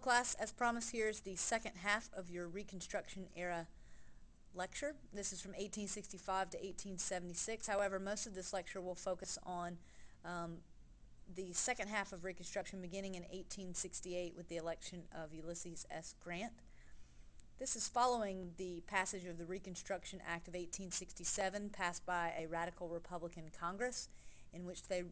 class, as promised, here is the second half of your Reconstruction era lecture. This is from 1865 to 1876. However, most of this lecture will focus on the second half of Reconstruction beginning in 1868 with the election of Ulysses S Grant. This is following the passage of the Reconstruction Act of 1867, passed by a radical Republican Congress, in which they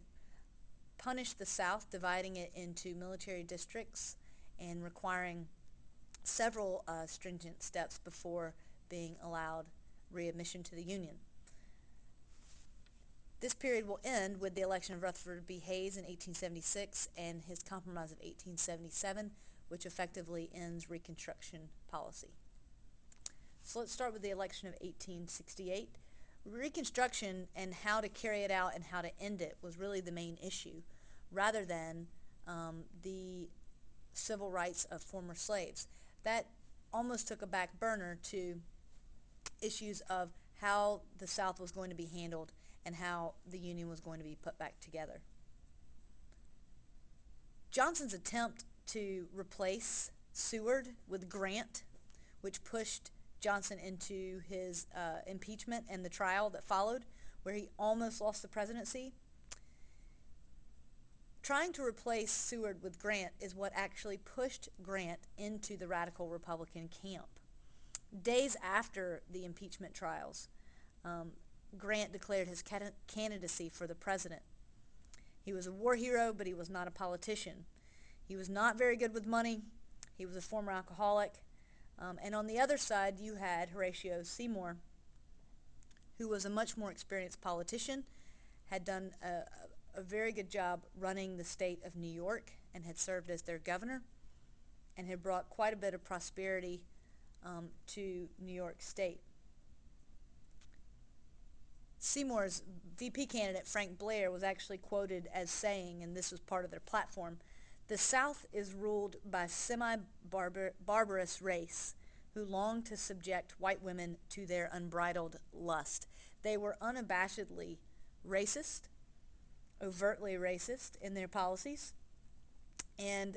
punished the South, dividing it into military districts and requiring several stringent steps before being allowed readmission to the Union. This period will end with the election of Rutherford B. Hayes in 1876 and his Compromise of 1877, which effectively ends Reconstruction policy. So let's start with the election of 1868. Reconstruction and how to carry it out and how to end it was really the main issue, rather than the civil rights of former slaves. That almost took a back burner to issues of how the South was going to be handled and how the Union was going to be put back together. Johnson's attempt to replace Seward with Grant, which pushed Johnson into his impeachment and the trial that followed, where he almost lost the presidency. Trying to replace Seward with Grant is what actually pushed Grant into the radical Republican camp. Days after the impeachment trials, Grant declared his candidacy for the president. He was a war hero, but he was not a politician. He was not very good with money. He was a former alcoholic. And on the other side, you had Horatio Seymour, who was a much more experienced politician, had done a very good job running the state of New York and had served as their governor and had brought quite a bit of prosperity to New York State. Seymour's VP candidate, Frank Blair, was actually quoted as saying, and this was part of their platform, "The South is ruled by a semi-barbarous race who long to subject white women to their unbridled lust." They were unabashedly racist, overtly racist in their policies, and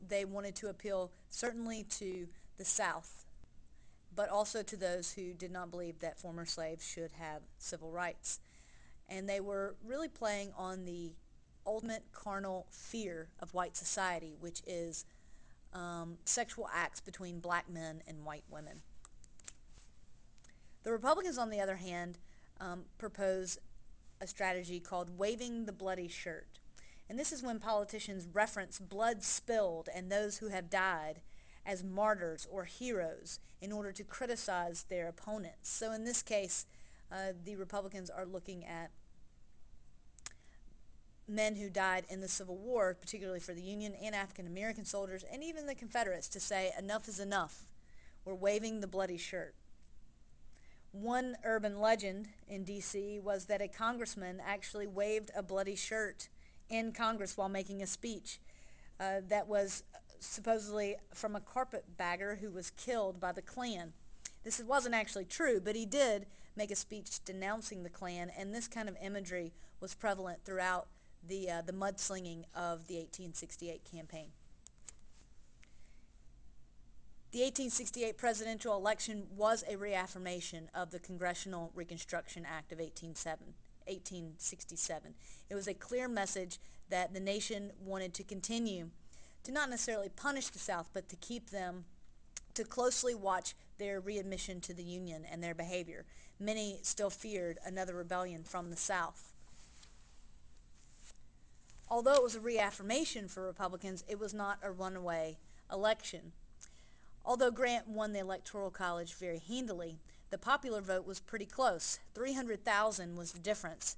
they wanted to appeal certainly to the South, but also to those who did not believe that former slaves should have civil rights. And they were really playing on the ultimate carnal fear of white society, which is sexual acts between black men and white women. The Republicans, on the other hand, propose a strategy called waving the bloody shirt. And this is when politicians reference blood spilled and those who have died as martyrs or heroes in order to criticize their opponents. So in this case, the Republicans are looking at men who died in the Civil War, particularly for the Union and African American soldiers, and even the Confederates, to say enough is enough. We're waving the bloody shirt. One urban legend in D.C. was that a congressman actually waved a bloody shirt in Congress while making a speech that was supposedly from a carpetbagger who was killed by the Klan. This wasn't actually true, but he did make a speech denouncing the Klan, and this kind of imagery was prevalent throughout the mudslinging of the 1868 campaign. The 1868 presidential election was a reaffirmation of the Congressional Reconstruction Act of 1867. It was a clear message that the nation wanted to continue to not necessarily punish the South, but to keep them, to closely watch their readmission to the Union and their behavior. Many still feared another rebellion from the South. Although it was a reaffirmation for Republicans, it was not a runaway election. Although Grant won the Electoral College very handily, the popular vote was pretty close. 300,000 was the difference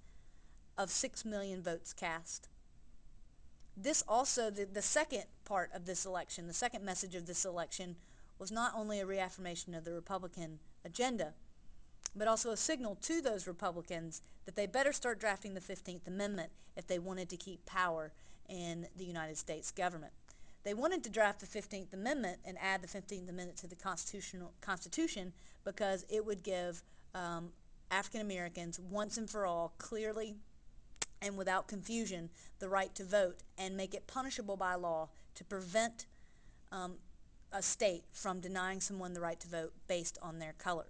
of 6 million votes cast. This also, the second part of this election, the second message of this election, was not only a reaffirmation of the Republican agenda, but also a signal to those Republicans that they better start drafting the 15th Amendment if they wanted to keep power in the United States government. They wanted to draft the 15th Amendment and add the 15th Amendment to the Constitution because it would give African Americans once and for all clearly and without confusion the right to vote and make it punishable by law to prevent a state from denying someone the right to vote based on their color.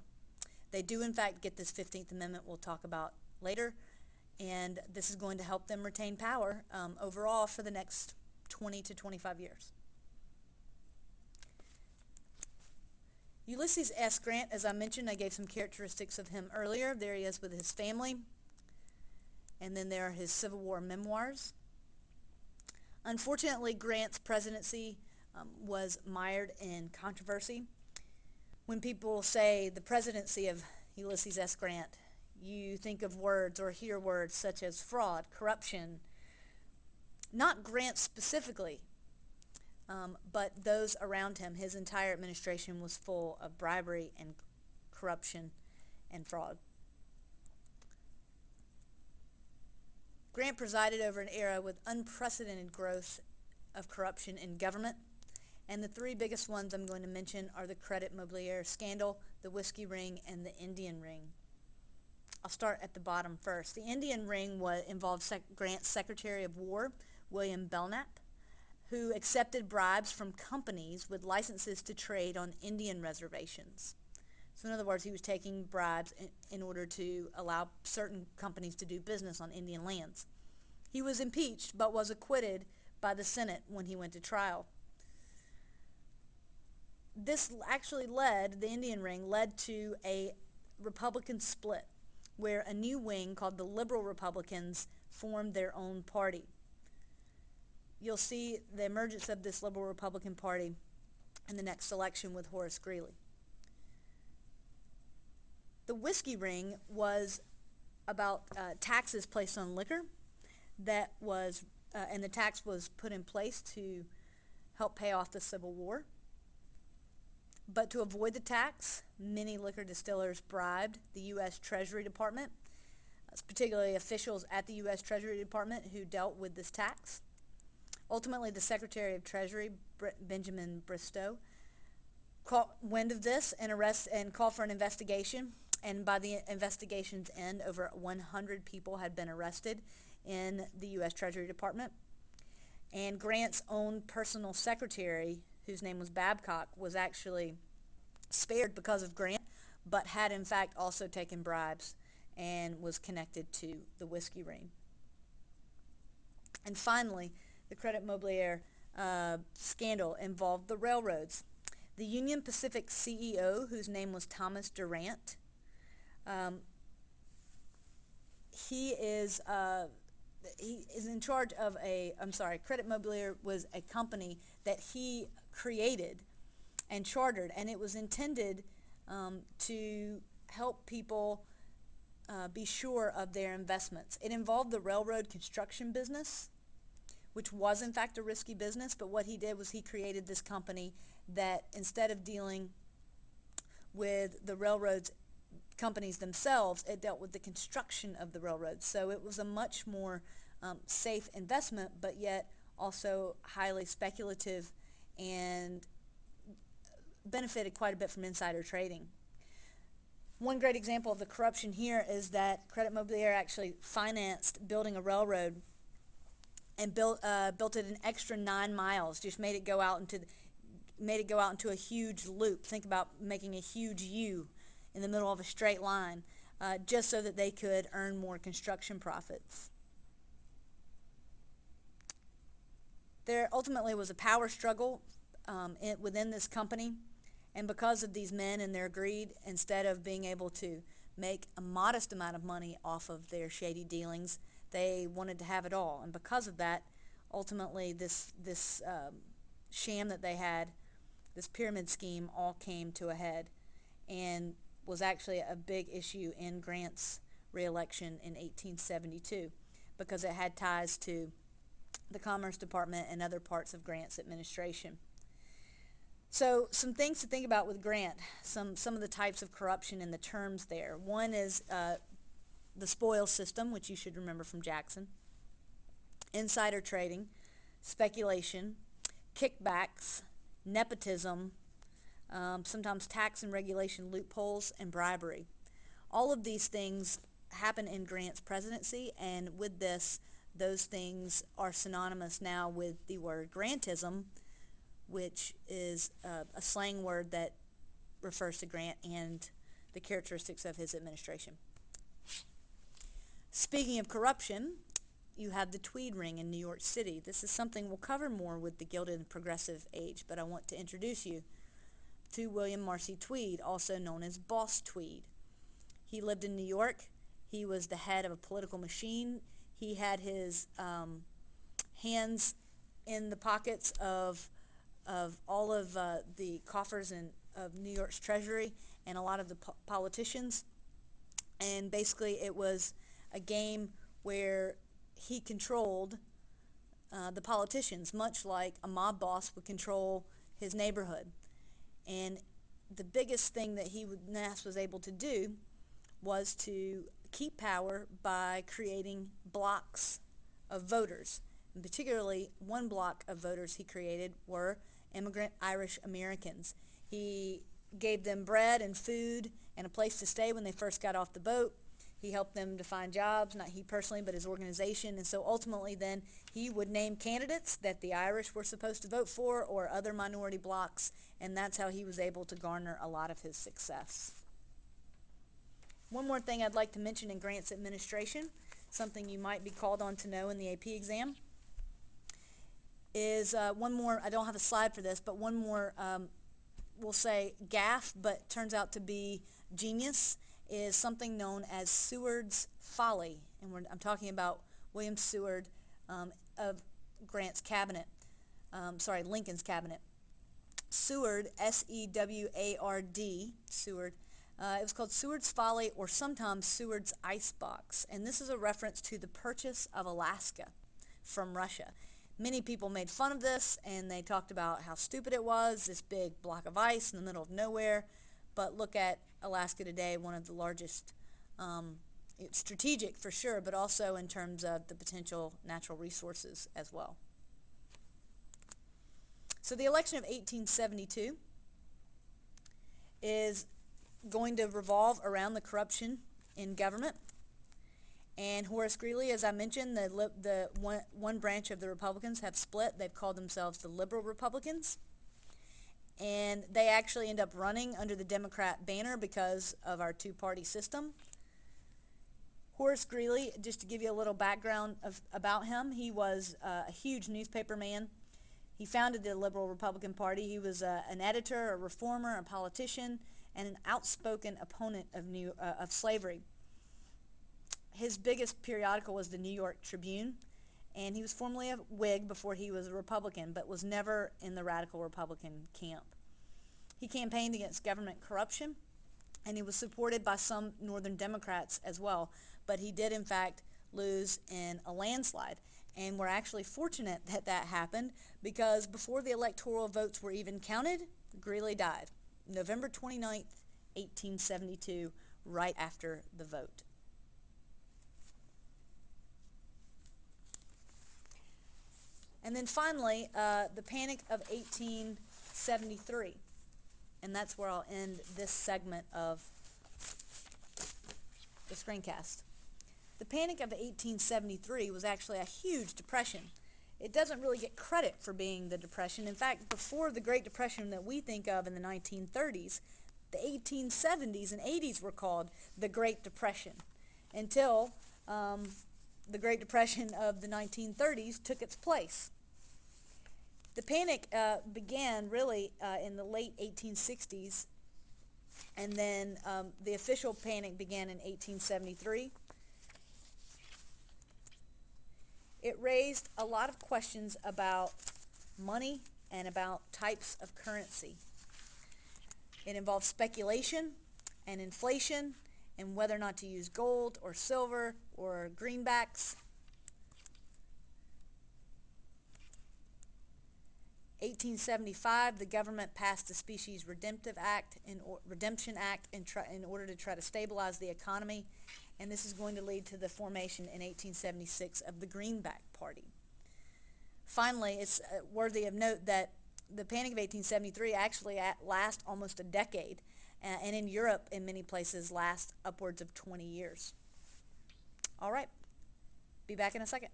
They do in fact get this 15th Amendment we'll talk about later, and this is going to help them retain power overall for the next 20 to 25 years. Ulysses S. Grant, as I mentioned, I gave some characteristics of him earlier. There he is with his family, and then there are his Civil War memoirs. Unfortunately, Grant's presidency was mired in controversy. When people say the presidency of Ulysses S. Grant, you think of words or hear words such as fraud, corruption, not Grant specifically, but those around him. His entire administration was full of bribery and corruption and fraud. Grant presided over an era with unprecedented growth of corruption in government, and the three biggest ones I'm going to mention are the Credit Mobilier scandal, the Whiskey Ring, and the Indian Ring. I'll start at the bottom first. The Indian Ring involved Grant's Secretary of War, William Belknap, who accepted bribes from companies with licenses to trade on Indian reservations. So in other words, he was taking bribes in order to allow certain companies to do business on Indian lands. He was impeached but was acquitted by the Senate when he went to trial. This actually the Indian Ring led to a Republican split, where a new wing called the Liberal Republicans formed their own party. You'll see the emergence of this Liberal Republican Party in the next election with Horace Greely. The Whiskey Ring was about taxes placed on liquor and the tax was put in place to help pay off the Civil War. But to avoid the tax, many liquor distillers bribed the U.S. Treasury Department, particularly officials at the U.S. Treasury Department who dealt with this tax. Ultimately, the Secretary of Treasury, Benjamin Bristow, caught wind of this and called for an investigation. And by the investigation's end, over 100 people had been arrested in the U.S. Treasury Department. And Grant's own personal secretary, whose name was Babcock, was actually spared because of Grant, but had in fact also taken bribes and was connected to the Whiskey Ring. And finally, the Credit Mobilier scandal involved the railroads. The Union Pacific CEO, whose name was Thomas Durant, he is in charge of Credit Mobilier was a company that he created and chartered, and it was intended to help people be sure of their investments. It involved the railroad construction business, which was in fact a risky business, but what he did was he created this company that instead of dealing with the railroads companies themselves, it dealt with the construction of the railroads. So it was a much more safe investment, but yet also highly speculative and benefited quite a bit from insider trading. One great example of the corruption here is that Credit Mobilier actually financed building a railroad and built it an extra 9 miles, just made it go out into a huge loop. Think about making a huge U in the middle of a straight line, just so that they could earn more construction profits. There ultimately was a power struggle within this company, and because of these men and their greed, instead of being able to make a modest amount of money off of their shady dealings, they wanted to have it all. And because of that, ultimately this sham that they had, this pyramid scheme, all came to a head and was actually a big issue in Grant's re-election in 1872 because it had ties to the Commerce Department and other parts of Grant's administration. So some things to think about with Grant, some of the types of corruption and the terms there. One is the spoils system, which you should remember from Jackson, insider trading, speculation, kickbacks, nepotism, sometimes tax and regulation loopholes, and bribery. All of these things happen in Grant's presidency, and with this, those things are synonymous now with the word Grantism, which is a slang word that refers to Grant and the characteristics of his administration. Speaking of corruption, you have the Tweed ring in New York City. This is something we'll cover more with the Gilded and Progressive Age, but I want to introduce you to William Marcy Tweed, also known as Boss Tweed. He lived in New York. He was the head of a political machine. He had his hands in the pockets of all of the coffers of New York's treasury and a lot of the politicians. And basically it was a game where he controlled the politicians, much like a mob boss would control his neighborhood. And the biggest thing that Nass was able to do was to keep power by creating blocks of voters. And particularly one block of voters he created were immigrant Irish Americans. He gave them bread and food and a place to stay when they first got off the boat. He helped them to find jobs, not he personally, but his organization. And so ultimately then he would name candidates that the Irish were supposed to vote for or other minority blocks, and that's how he was able to garner a lot of his success. One more thing I'd like to mention in Grant's administration, something you might be called on to know in the AP exam, is one more, I don't have a slide for this, but one more, we'll say gaffe, but turns out to be genius, is something known as Seward's folly. And I'm talking about William Seward of Grant's cabinet, Lincoln's cabinet. Seward, S-E-W-A-R-D, Seward, it was called Seward's Folly, or sometimes Seward's Icebox, and this is a reference to the purchase of Alaska from Russia. Many people made fun of this, and they talked about how stupid it was, this big block of ice in the middle of nowhere. But look at Alaska today, one of the largest, it's strategic for sure, but also in terms of the potential natural resources as well. So the election of 1872 is going to revolve around the corruption in government. And Horace Greely, as I mentioned, the one branch of the Republicans have split. They've called themselves the Liberal Republicans. And they actually end up running under the Democrat banner because of our two-party system. Horace Greely, just to give you a little background about him, he was a huge newspaper man. He founded the Liberal Republican Party. He was an editor, a reformer, a politician, and an outspoken opponent of slavery. His biggest periodical was the New York Tribune, and he was formerly a Whig before he was a Republican, but was never in the radical Republican camp. He campaigned against government corruption, and he was supported by some Northern Democrats as well, but he did in fact lose in a landslide. And we're actually fortunate that that happened, because before the electoral votes were even counted, Greeley died, November 29th, 1872, right after the vote. And then finally, the Panic of 1873. And that's where I'll end this segment of the screencast. The Panic of 1873 was actually a huge depression. It doesn't really get credit for being the Depression. In fact, before the Great Depression that we think of in the 1930s, the 1870s and 80s were called the Great Depression, until the Great Depression of the 1930s took its place. The panic began really in the late 1860s, and then the official panic began in 1873. It raised a lot of questions about money and about types of currency. It involved speculation and inflation and whether or not to use gold or silver or greenbacks. 1875, the government passed the Species Redemption Act in order to try to stabilize the economy, and this is going to lead to the formation in 1876 of the Greenback Party. Finally, it's worthy of note that the Panic of 1873 actually lasts almost a decade, and in Europe, in many places, lasts upwards of 20 years. All right, be back in a second.